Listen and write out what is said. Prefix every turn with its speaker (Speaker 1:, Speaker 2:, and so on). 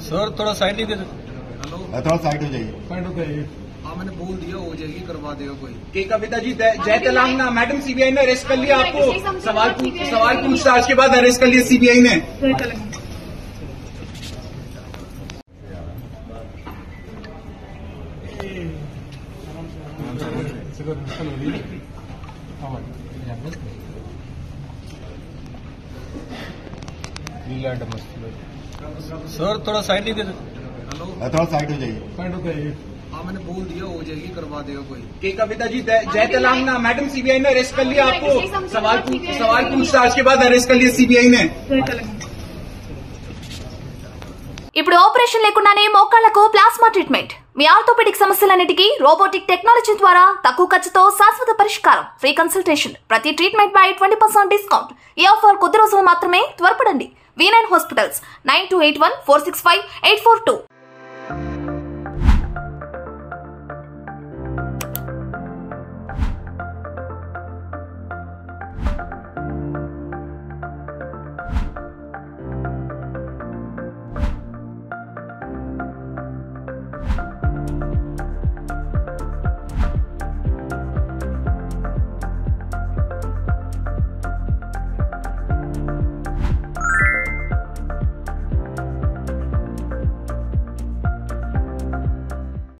Speaker 1: Sir थोड़ा side नहीं दे दो।
Speaker 2: हेलो थोड़ा साइड हो जाइए।
Speaker 3: हाँ मैंने बोल दिया हो जाएगी, करवा देगा कोई।
Speaker 4: के कविता जी जय तेलंगाना मैडम, सीबीआई ने अरेस्ट कर लिया आपको। सवाल पूछताछ के बाद अरेस्ट कर लिया सीबीआई ने।
Speaker 1: सर थोड़ा साइड नहीं दे दो।
Speaker 3: हेलो
Speaker 2: थोड़ा साइड हो जाइए।
Speaker 3: हाँ मैंने बोल दिया हो जाएगी, करवा देगा कोई।
Speaker 4: के कविता जी जय तेलंगाना मैडम, सीबीआई ने अरेस्ट कर लिया आपको। सवाल पूछताछ के बाद अरेस्ट कर लिया सीबीआई ने।
Speaker 5: ఇప్పుడు ఆపరేషన్ లేకుండానే మోకాళ్లకు ప్లాస్మా ట్రీట్మెంట్. మీ ఆర్థోపెడిక్ సమస్యలన్నిటికీ రోబోటిక్ టెక్నాలజీ ద్వారా తక్కువ ఖర్చుతో శాశ్వత పరిష్కారం. Free consultation. ప్రతి ట్రీట్మెంట్ పై 20% డిస్కౌంట్. ఈ ఆఫర్ కొద్ది రోజులు మాత్రమే. త్వరపడండి. V9 hospitals 9281 465 842.